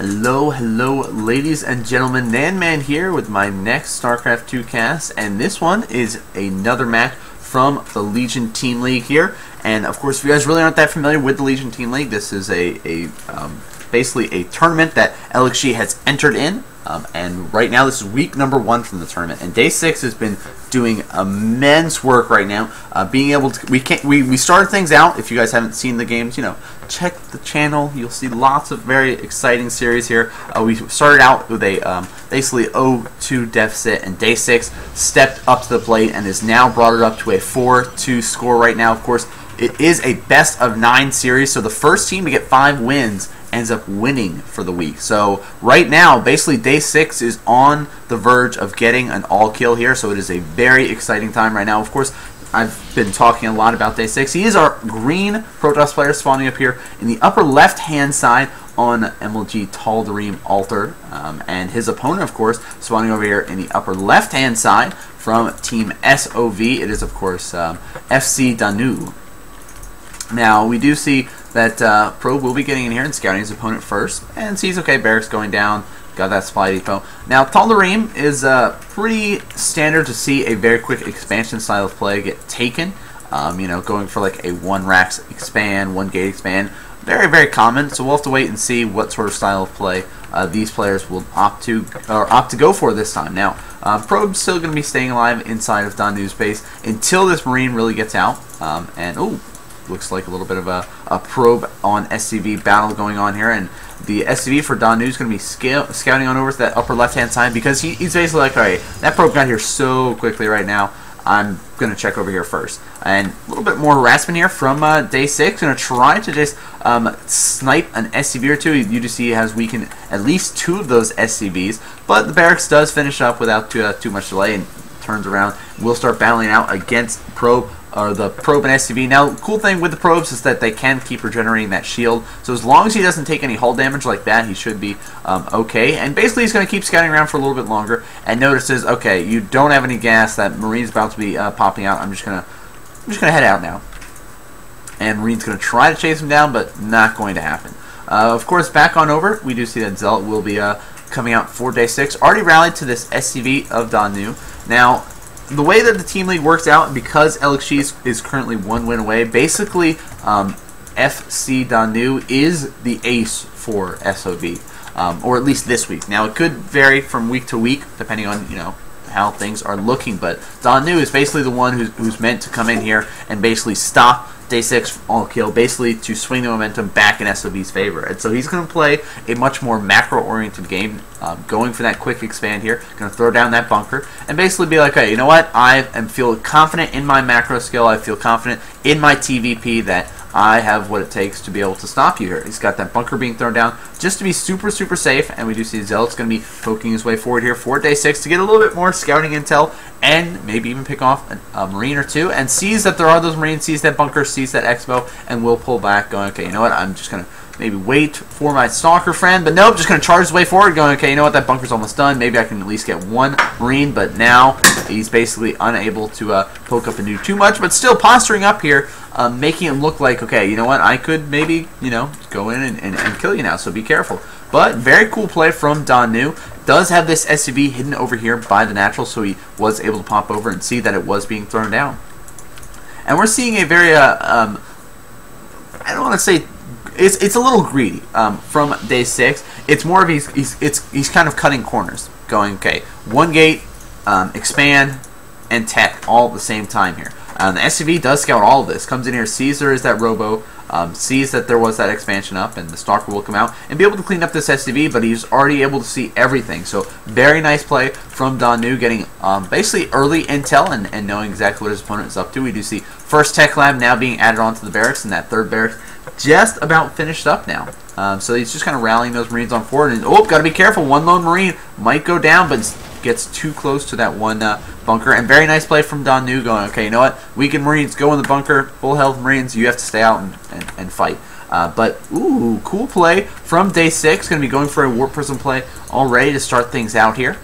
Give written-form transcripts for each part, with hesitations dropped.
Hello, ladies and gentlemen. Nanman here with my next StarCraft 2 cast, and this one is another match from the Legion Team League here. And of course, if you guys really aren't that familiar with the Legion Team League, this is basically a tournament that LXG has entered in. And right now, this is week number 1 from the tournament, and Day 6 has been doing immense work right now. Being able to, we started things out. If you guys haven't seen the games, you know, check the channel. You'll see lots of very exciting series here. We started out with a basically 0-2 deficit, and Day 6 stepped up to the plate and has now brought it up to a 4-2 score right now. Of course, it is a best of 9 series, so the first team to get 5 wins ends up winning for the week. So right now, basically Day 6 is on the verge of getting an all kill here, so it is a very exciting time right now. Of course, I've been talking a lot about Day 6. He is our green Protoss player spawning up here in the upper left hand side on MLG TvP Altar, and his opponent, of course, spawning over here in the upper left hand side from Team SoV. It is, of course, FCDaNiu. Now, we do see that Probe will be getting in here and scouting his opponent first, and sees, okay, Barracks going down, got that supply depot. Now, TvP is pretty standard to see a very quick expansion style of play get taken. You know, going for like a 1 racks expand, 1 gate expand. Very, very common, so we'll have to wait and see what sort of style of play these players will opt to go for this time. Now, Probe's still going to be staying alive inside of DaySixLXG's base until this Marine really gets out, and, ooh, looks like a little bit of a Probe on SCV battle going on here, and the SCV for DaySixLXG is going to be scouting on over to that upper left-hand side, because he's basically like, alright, that Probe got here so quickly right now, I'm going to check over here first. And a little bit more harassment here from Day 6, going to try to just snipe an SCV or two. You just see he has weakened at least 2 of those SCVs, but the Barracks does finish up without too much delay, and turns around. We'll start battling out against Probe, or the Probe and SCV. Now, the cool thing with the Probes is that they can keep regenerating that shield, so as long as he doesn't take any hull damage like that, he should be okay. And basically, he's going to keep scouting around for a little bit longer, and notices, okay, you don't have any gas, that Marine's about to be popping out, I'm just gonna head out now. And Marine's going to try to chase him down, but not going to happen. Of course, back on over, we do see that Zealot will be coming out for Day 6. Already rallied to this SCV of DaySixLXG. Now, the way that the Team League works out, because LXG is currently 1 win away, basically FCDaNiu is the ace for SoV, or at least this week. Now, it could vary from week to week, depending on, you know, how things are looking, but DaySixLXG is basically the one who's meant to come in here and basically stop Day 6 all kill, basically to swing the momentum back in SoV's favor. And so he's going to play a much more macro-oriented game, going for that quick expand here, going to throw down that bunker, and basically be like, hey, you know what, I feel confident in my macro skill, I feel confident in my TvP that I have what it takes to be able to stop you here. He's got that bunker being thrown down just to be super, super safe, and we do see Zealot's going to be poking his way forward here for Day 6 to get a little bit more scouting intel and maybe even pick off a Marine or two, and sees that there are those Marines, sees that bunker, sees that Expo, and will pull back going, okay, you know what, I'm just going to maybe wait for my Stalker friend, but nope, just going to charge his way forward going, okay, you know what, that bunker's almost done, maybe I can at least get 1 Marine, but now he's basically unable to poke up and do too much, but still posturing up here, making it look like, okay, you know what, I could maybe, you know, go in and kill you now, so be careful. But very cool play from DaySixLXG. Does have this SCV hidden over here by the natural, so he was able to pop over and see that it was being thrown down. And we're seeing a very, I don't want to say, it's a little greedy from Day 6. It's more of he's kind of cutting corners, going, okay, 1 gate, expand, and tech all at the same time here. The SCV does scout all of this, comes in here, sees there is that Robo, sees that there was that expansion up, and the Stalker will come out and be able to clean up this SCV, but he's already able to see everything. So very nice play from DaySixLXG, getting basically early intel and knowing exactly what his opponent is up to. We do see first tech lab now being added onto the barracks, and that 3rd barracks just about finished up now. So he's just kind of rallying those Marines on forward, and oh, got to be careful, 1 lone Marine might go down, but gets too close to that 1 bunker. And very nice play from DaySixLXG going, okay, you know what, weakened Marines, go in the bunker, full health Marines, you have to stay out and fight. But, ooh, cool play from Day 6, going to be going for a Warp Prism play already to start things out here.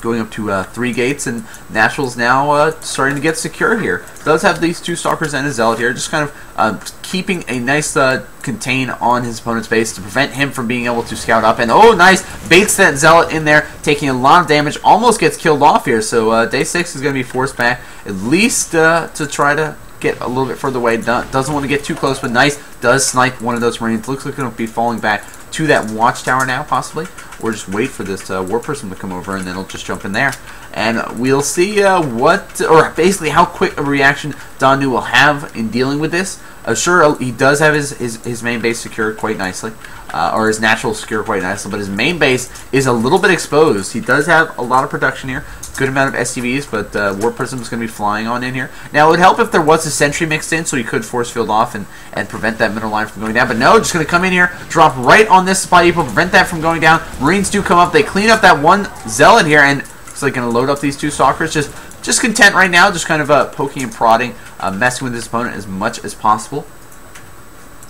going up to 3 gates, and Natural's now starting to get secure here. Does have these 2 Stalkers and a Zealot here, just kind of keeping a nice contain on his opponent's base to prevent him from being able to scout up. And oh, nice, baits that Zealot in there, taking a lot of damage, almost gets killed off here. So Day6 is going to be forced back, at least to try to get a little bit further away. Doesn't want to get too close, but nice, does snipe one of those Marines. Looks like it's going to be falling back to that watchtower now, possibly, or just wait for this War Prism to come over, and then it'll just jump in there. And we'll see or basically how quick a reaction DaySixLXG will have in dealing with this. Sure, he does have his main base secured quite nicely, or his natural secure quite nicely, but his main base is a little bit exposed. He does have a lot of production here, good amount of SCVs, but War Prism is going to be flying on in here. Now, it would help if there was a sentry mixed in, so he could force field off and prevent that middle line from going down. But no, just going to come in here, drop right on this supply depot, prevent that from going down. Marines do come up, they clean up that one Zealot here, and it's like going to load up these 2 Stalkers. Just content right now, just kind of poking and prodding, messing with his opponent as much as possible.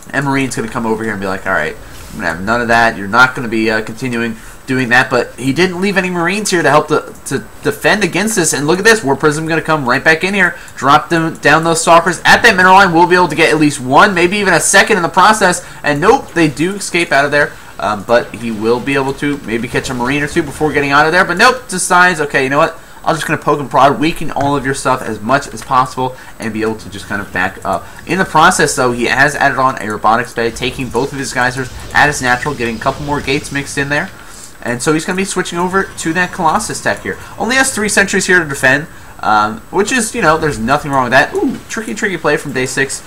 And Marine's going to come over here and be like, alright, I'm going to have none of that. You're not going to be continuing doing that. But he didn't leave any Marines here to help to defend against this. And look at this, War Prism going to come right back in here, drop them down those Stalkers at that mineral line. We'll be able to get at least 1, maybe even a second in the process. And nope, they do escape out of there. But he will be able to maybe catch a Marine or 2 before getting out of there. But nope, decides, okay, you know what? I'm just going to poke and prod, weaken all of your stuff as much as possible, and be able to just kind of back up. In the process, though, he has added on a robotics bay, taking both of his geysers at his natural, getting a couple more gates mixed in there. And so he's going to be switching over to that Colossus tech here. Only has 3 sentries here to defend, which is, you know, there's nothing wrong with that. Ooh, tricky play from Day6.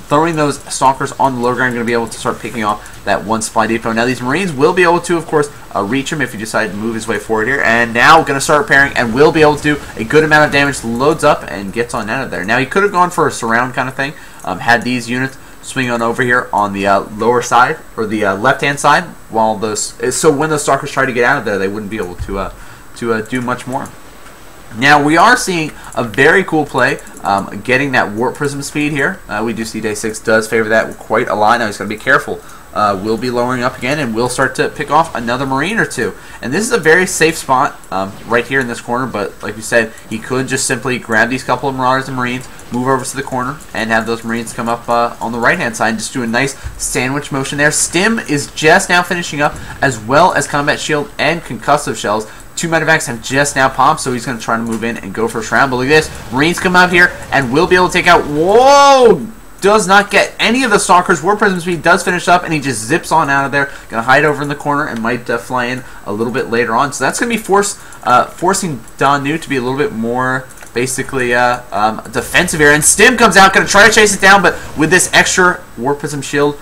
Throwing those Stalkers on the low ground, going to be able to start picking off that one supply depot. Now these Marines will be able to, of course, reach him if he decides to move his way forward here. And now going to start repairing and will be able to do a good amount of damage, loads up and gets on out of there. Now he could have gone for a surround kind of thing, had these units swing on over here on the lower side, or the left-hand side, while those, so when those Stalkers try to get out of there, they wouldn't be able to do much more. Now we are seeing a very cool play, getting that Warp Prism speed here. We do see Day6 does favor that quite a lot. Now he's going to be careful. We'll be lowering up again, and we'll start to pick off another Marine or 2. And this is a very safe spot right here in this corner, but like we said, he could just simply grab these couple of Marauders and Marines, move over to the corner, and have those Marines come up on the right-hand side and just do a nice sandwich motion there. Stim is just now finishing up, as well as Combat Shield and Concussive Shells. 2 medevacs have just now popped, so he's going to try to move in and go for a shroud. But look at this. Marines come out here and will be able to take out... Whoa! Does not get any of the Stalkers. War Prism speed does finish up, and he just zips on out of there. Going to hide over in the corner and might fly in a little bit later on. So that's going to be forcing DaySixLXG to be a little bit more... basically defensive here. And Stim comes out, going to try to chase it down, but with this extra War Prism shield,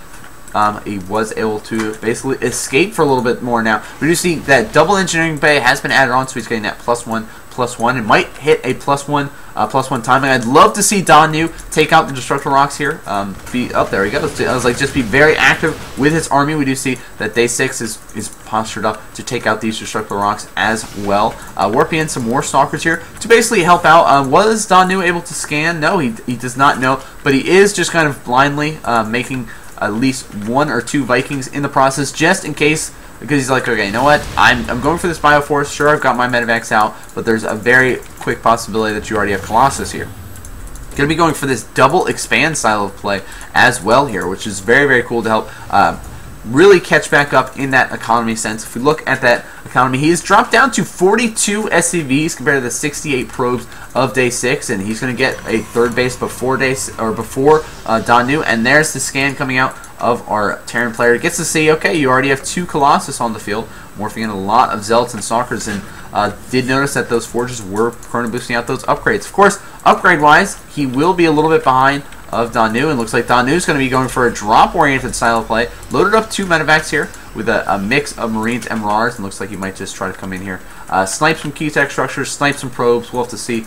he was able to basically escape for a little bit more now. We do see that double engineering bay has been added on, so he's getting that +1/+1. It might hit a +1/+1 timing. I'd love to see DaySixLXG take out the Destructor Rocks here. There he goes. I was like, just be very active with his army. We do see that Day6 is postured up to take out these Destructor Rocks as well. Warping in some more Stalkers here to basically help out. Was DaySixLXG able to scan? No, he does not know, but he is just kind of blindly making at least 1 or 2 Vikings in the process, just in case, because he's like, okay, you know what, I'm going for this Bioforce. Sure, I've got my medevacs out, but there's a very quick possibility that you already have Colossus here. Going to be going for this double expand style of play as well here, which is very cool to help really catch back up in that economy sense. If we look at that economy, he has dropped down to 42 SCVs compared to the 68 probes of Day6, and he's going to get a 3rd base before DaySixLXG, and there's the scan coming out of our Terran player. Gets to see, okay, you already have 2 Colossus on the field, morphing in a lot of Zealots and Stalkers, and did notice that those Forges were chrono boosting out those upgrades. Of course, upgrade-wise, he will be a little bit behind of DaySixLXG, and looks like DaySixLXG is going to be going for a drop-oriented style of play. Loaded up 2 medevacs here with a mix of Marines and Marauders, and looks like he might just try to come in here, snipe some key tech structures, snipe some probes. We'll have to see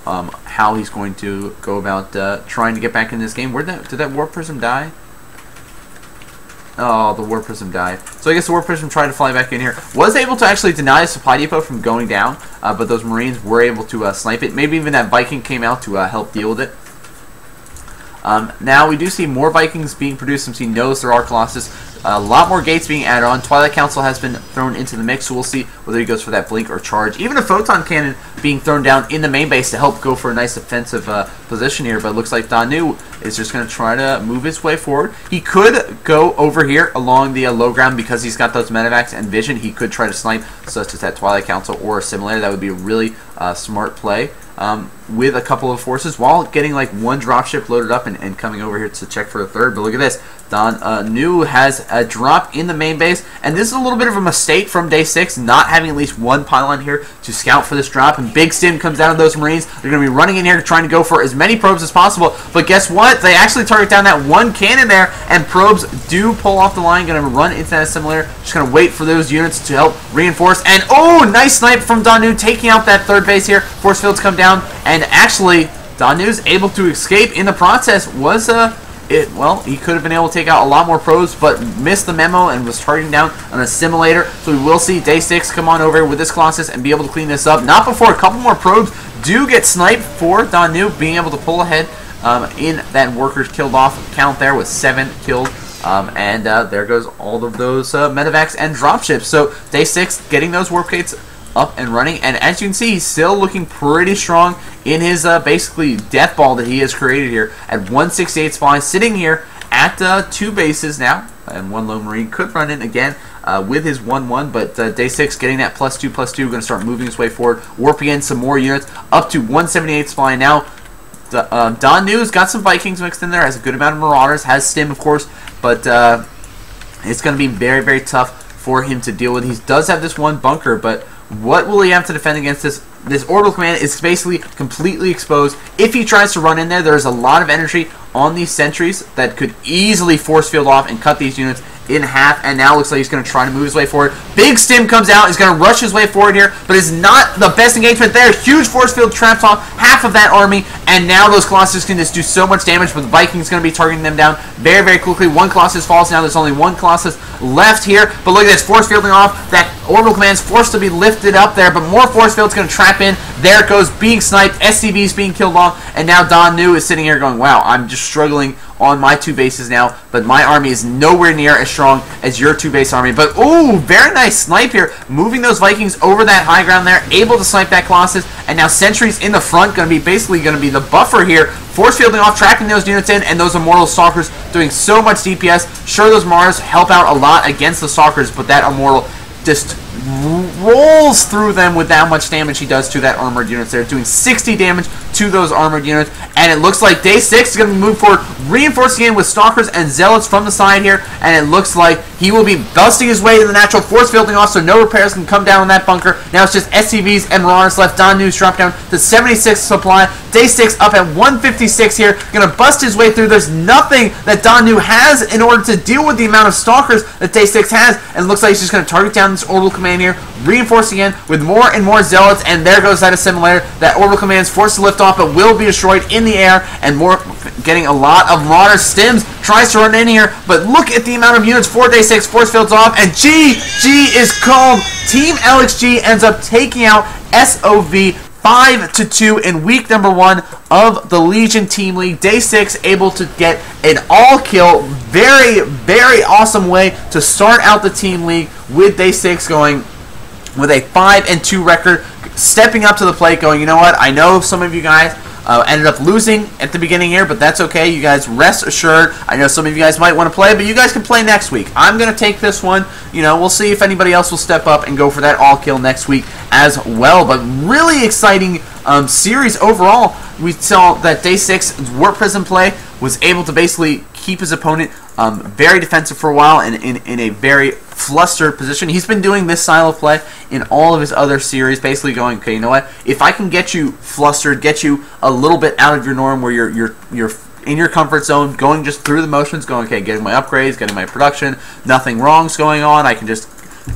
how he's going to go about trying to get back in this game. Did that Warp Prism die? Oh, the Warp Prism died. So I guess the Warp Prism tried to fly back in here. Was able to actually deny the supply depot from going down, but those Marines were able to snipe it. Maybe even that Viking came out to help deal with it. Now we do see more Vikings being produced since he knows there are Colossus A lot more gates being added on. Twilight Council has been thrown into the mix, so we'll see whether he goes for that blink or charge. Even a photon cannon being thrown down in the main base to help go for a nice offensive position here, but it looks like DaySixLXG is just going to try to move his way forward. He could go over here along the low ground because he's got those medevacs and vision. He could try to snipe, such as that Twilight Council or a simulator. That would be a really smart play. With a couple of forces while getting like one dropship loaded up and coming over here to check for a third. But look at this. DaySixLXG has a drop in the main base, and this is a little bit of a mistake from DaySix not having at least one pylon here to scout for this drop. And big stim comes out of those Marines. They're going to be running in here trying to go for as many probes as possible. But guess what? They actually target down that one cannon there, and probes do pull off the line. Going to run into that simulator. Just going to wait for those units to help reinforce. And oh, nice snipe from DaySixLXG taking out that third base here. Force fields come down, and actually DaySixLXG is able to escape in the process. Well, he could have been able to take out a lot more probes, but missed the memo and was targeting down on a simulator. So we will see DaySix come on over with this Colossus and be able to clean this up. Not before a couple more probes do get sniped for DaySix being able to pull ahead in that workers killed off count there with 7 killed. And there goes all of those medevacs and dropships. So DaySix getting those warp gates up and running, and as you can see, he's still looking pretty strong in his basically death ball that he has created here at 168 spawn, sitting here at 2 bases now, and 1 lone marine could run in again with his 1-1, but DaySix getting that +2/+2, going to start moving his way forward, warping in some more units up to 178 spawn now. DaySix's got some Vikings mixed in there, has a good amount of Marauders, has Stim of course, but it's going to be very, very tough for him to deal with. He does have this one bunker, but what will he have to defend against this? This orbital command is basically completely exposed. If he tries to run in there, there's a lot of energy on these sentries that could easily force field off and cut these units in half, and now looks like he's going to try to move his way forward. Big stim comes out. He's going to rush his way forward here, but it's not the best engagement there. Huge force field traps off half of that army, and now those Colossus can just do so much damage, but the Vikings going to be targeting them down very, very quickly. One Colossus falls now. There's only one Colossus left here, but look at this. Force fielding off. That orbital command's forced to be lifted up there, but more force field's going to trap in. There it goes, being sniped. SCV's being killed off, and now DaySix is sitting here going, wow, I'm just struggling on my 2 bases now, but my army is nowhere near as strong as your 2-base army. But ooh, very nice snipe here, moving those Vikings over that high ground there, able to snipe that Colossus, and now sentries in the front going to be basically going to be the buffer here, force fielding off, tracking those units in, and those Immortal Stalkers doing so much DPS. Sure, those Mars help out a lot against the Stalkers, but that Immortal just rolls through them with that much damage he does to that armored units there, doing 60 damage to those armored units. And it looks like DaySix is going to move forward, reinforcing in with Stalkers and Zealots from the side here, and it looks like he will be busting his way to the natural force fielding off, so no repairs can come down on that bunker. Now it's just SCVs and Marauders left. DaySix dropped down to 76 supply. DaySix up at 156 here, going to bust his way through. There's nothing that DaySix has in order to deal with the amount of Stalkers that DaySix has, and it looks like he's just going to target down this orbital command here, reinforcing in with more and more Zealots, and there goes that assimilator. That orbital command is forced to lift off, but will be destroyed in the air, and more getting a lot of Marauder Stims, tries to run in here, but look at the amount of units for DaySix, force fields off, and GG is called. Team LXG ends up taking out SOV 5-2 in week number 1 of the Legion Team League. DaySix able to get an all-kill, very, very awesome way to start out the Team League, with DaySix going with a 5-2 record, stepping up to the plate, going, you know what, I know some of you guys ended up losing at the beginning here, but that's okay. You guys rest assured. I know some of you guys might want to play, but you guys can play next week. I'm going to take this one. You know, we'll see if anybody else will step up and go for that all-kill next week as well. But really exciting series overall. We saw that DaySix's Warp Prism play was able to basically keep his opponent very defensive for a while and in a very flustered position. He's been doing this style of play in all of his other series, basically going, okay, you know what? If I can get you flustered, get you a little bit out of your norm where you're in your comfort zone, going just through the motions, going, okay, getting my upgrades, getting my production, nothing wrong's going on, I can just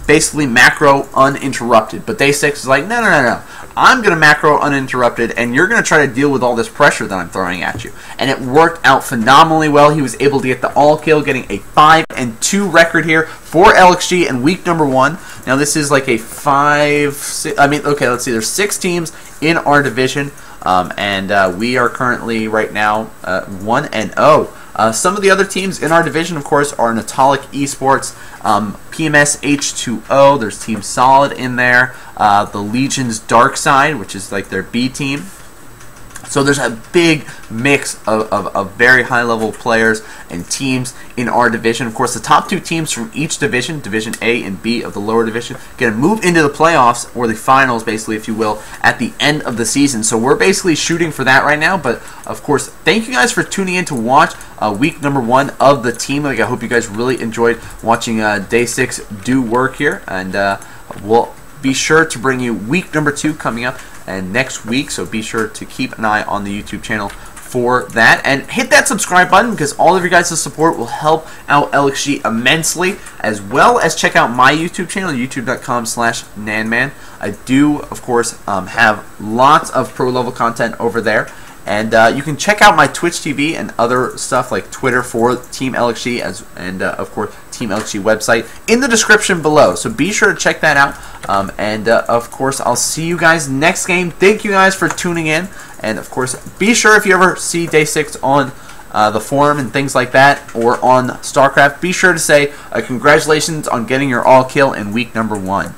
basically macro uninterrupted. But DaySix is like, no. I'm going to macro uninterrupted, and you're going to try to deal with all this pressure that I'm throwing at you. And it worked out phenomenally well. He was able to get the all-kill, getting a 5-2 record here for LXG in week number 1. Now, this is like a 5-6... I mean, okay, let's see. There's 6 teams in our division, and we are currently, right now, 1-0. Some of the other teams in our division, of course, are Natalic Esports, PMS H2O. There's Team Solid in there. The Legion's Dark Side, which is like their B team. So there's a big mix of very high-level players and teams in our division. Of course, the top 2 teams from each division, Division A and B of the lower division, going to move into the playoffs, or the finals, basically, if you will, at the end of the season. So we're basically shooting for that right now. But, of course, thank you guys for tuning in to watch week number 1 of the Team League. I hope you guys really enjoyed watching Day6 do work here. And we'll be sure to bring you week number 2 coming up and next week, so be sure to keep an eye on the YouTube channel for that, and hit that subscribe button, because all of your guys' support will help out LXG immensely, as well as check out my YouTube channel, youtube.com/nanman. I do, of course, have lots of pro level content over there, and you can check out my Twitch TV and other stuff like Twitter for Team LXG, and of course Team LXG website in the description below. So be sure to check that out. Of course, I'll see you guys next game. Thank you guys for tuning in, and of course, be sure if you ever see Day6 on the forum and things like that, or on StarCraft, be sure to say congratulations on getting your all kill in week number 1.